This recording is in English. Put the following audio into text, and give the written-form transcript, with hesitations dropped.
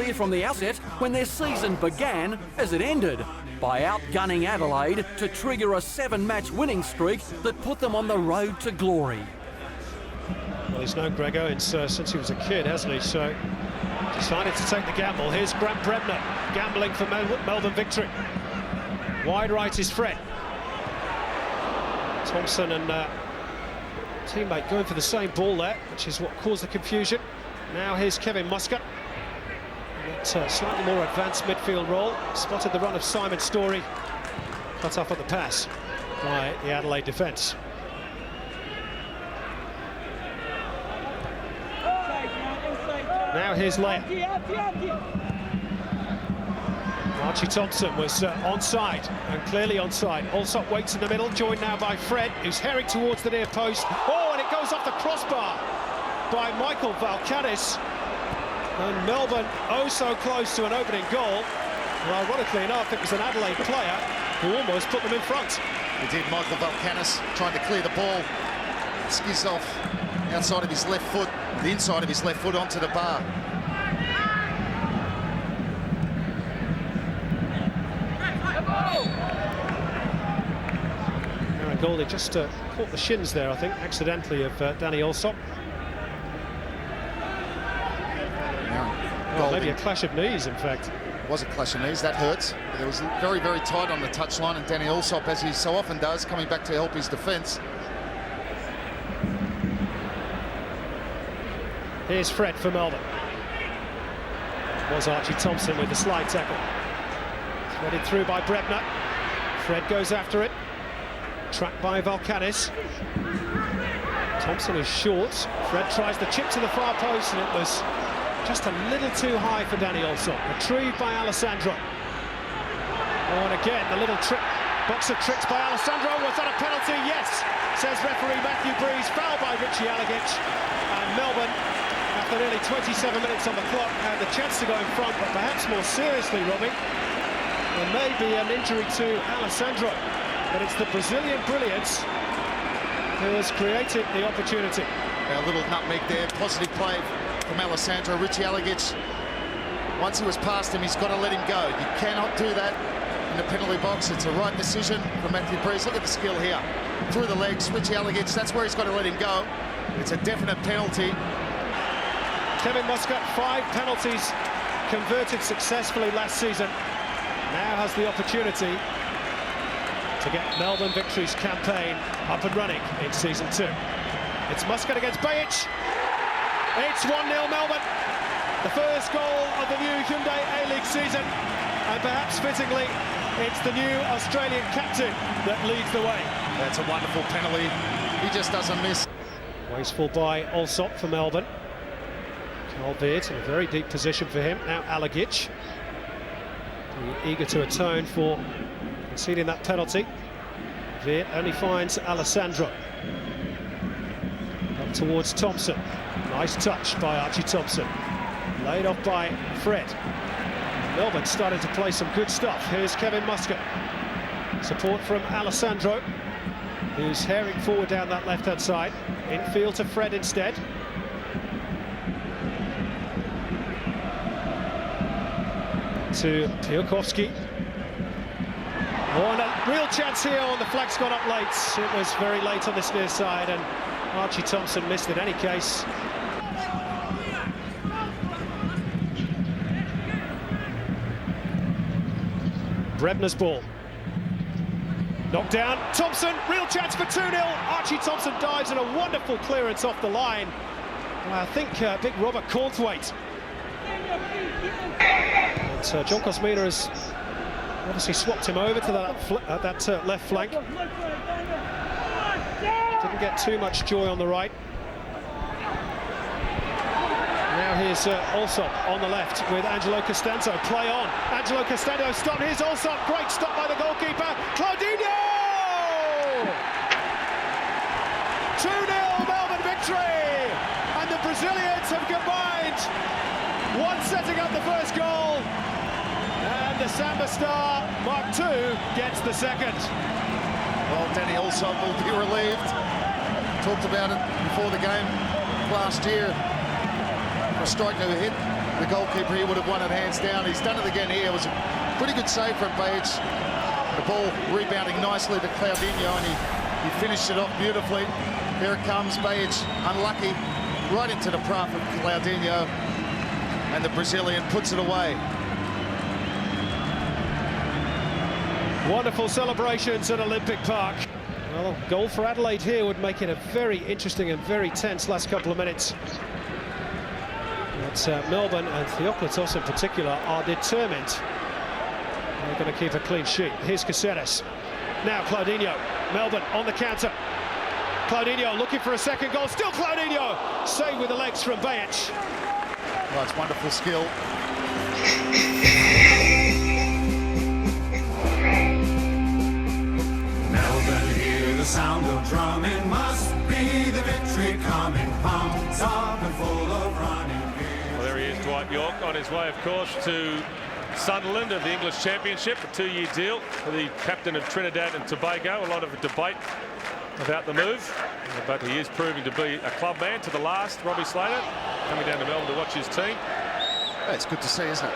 clear from the outset when their season began as it ended, by outgunning Adelaide to trigger a 7-match winning streak that put them on the road to glory. Well, he's known Greg Owens since he was a kid, hasn't he? So decided to take the gamble. Here's Grant Brebner gambling for Melbourne victory. Wide right is Fred. Thompson and teammate going for the same ball there, which is what caused the confusion. Now here's Kevin Muscat. That slightly more advanced midfield role. Spotted the run of Simon Storey. Cut off at the pass by the Adelaide defence. Now here's Leia. Archie Thompson was onside, and clearly onside. Allsop waits in the middle, joined now by Fred, who's herring towards the near post. Oh, and it goes off the crossbar by Michael Valkanis. And Melbourne oh so close to an opening goal. Well, ironically enough, it was an Adelaide player who almost put them in front. He did. Michael Valkanis trying to clear the ball. Skids off outside of his left foot, the inside of his left foot onto the bar. Aaron Goldie just caught the shins there, I think, accidentally, of Danny Allsop. Well, maybe a clash of knees, in fact. It was a clash of knees, that hurts. But it was very, very tight on the touchline, and Danny Allsop, as he so often does, coming back to help his defence. Here's Fred for Melbourne. It was Archie Thompson with the slide tackle. Threaded through by Brebner. Fred goes after it. Tracked by Valkanis. Thompson is short. Fred tries the chip to the far post, and it was just a little too high for Danny Allsop. Retrieved by Alessandro. Oh, and again, the little trick, box of tricks by Alessandro. Was that a penalty? Yes, says referee Matthew Breeze. Foul by Richie Allegich. And Melbourne, after nearly 27 minutes on the clock, had the chance to go in front, but perhaps more seriously, Robbie, there may be an injury to Alessandro. But it's the Brazilian brilliance who has created the opportunity. A little nutmeg there, positive play from Alessandro. Richie Allegich, once he was past him, he's got to let him go. You cannot do that in the penalty box. It's a right decision from Matthew Breeze. Look at the skill here. Through the legs, Richie Allegich, that's where he's got to let him go. It's a definite penalty. Kevin Muscat, 5 penalties converted successfully last season. Now has the opportunity to get Melbourne Victory's campaign up and running in season 2. It's Muscat against Bajic. It's 1-0 Melbourne. The first goal of the new Hyundai A-League season. And perhaps fittingly, it's the new Australian captain that leads the way. That's a wonderful penalty. He just doesn't miss. Wasteful by Allsop for Melbourne. Albeit in a very deep position for him. Now Allegich, eager to atone for conceding that penalty. Veer only finds Alessandro. Up towards Thompson. Nice touch by Archie Thompson. Laid off by Fred. Melbourne started to play some good stuff. Here's Kevin Muscat. Support from Alessandro, who's herring forward down that left-hand side. Infield to Fred instead. To Piłkowski. Oh, and a real chance here on the flag's gone up late. It was very late on this near side, and Archie Thompson missed in any case. Brebner's ball. Knocked down. Thompson, real chance for 2-0. Archie Thompson dives in a wonderful clearance off the line. I think big Robert Cornthwaite. And John Kosmina has obviously swapped him over to that left flank. Didn't get too much joy on the right. Now here's Allsop on the left with Angelo Costanzo. Play on. Angelo Costanzo stopped. Here's Allsop. Great stop by the goalkeeper. Claudinho! 2-0 Melbourne victory! And the Brazilians have combined. One setting up the first goal. And the Samba star, Mark II, gets the second. Well, Danny Allsop will be relieved. Talked about it before the game last year. A striker who hit the goalkeeper, he would have won it hands down. He's done it again here. It was a pretty good save from Bajic. The ball rebounding nicely to Claudinho, and he finished it off beautifully. Here it comes, Bajic, unlucky, right into the path of Claudinho, and the Brazilian puts it away. Wonderful celebrations at Olympic Park. Well, a goal for Adelaide here would make it a very interesting and very tense last couple of minutes. But Melbourne and Theoklitos in particular are determined. They're going to keep a clean sheet. Here's Caceres. Now Claudinho. Melbourne on the counter. Claudinho looking for a second goal. Still Claudinho. Saved with the legs from Bajic. Well, it's wonderful skill. Melbourne, hear the sound of drumming. Must be the victory coming. Pumped up and full of running. Well, there he is, Dwight York, on his way, of course, to Sunderland of the English Championship, a 2-year deal for the captain of Trinidad and Tobago. A lot of debate about the move, but he is proving to be a club man to the last. Robbie Slater coming down to Melbourne to watch his team. It's good to see, isn't it?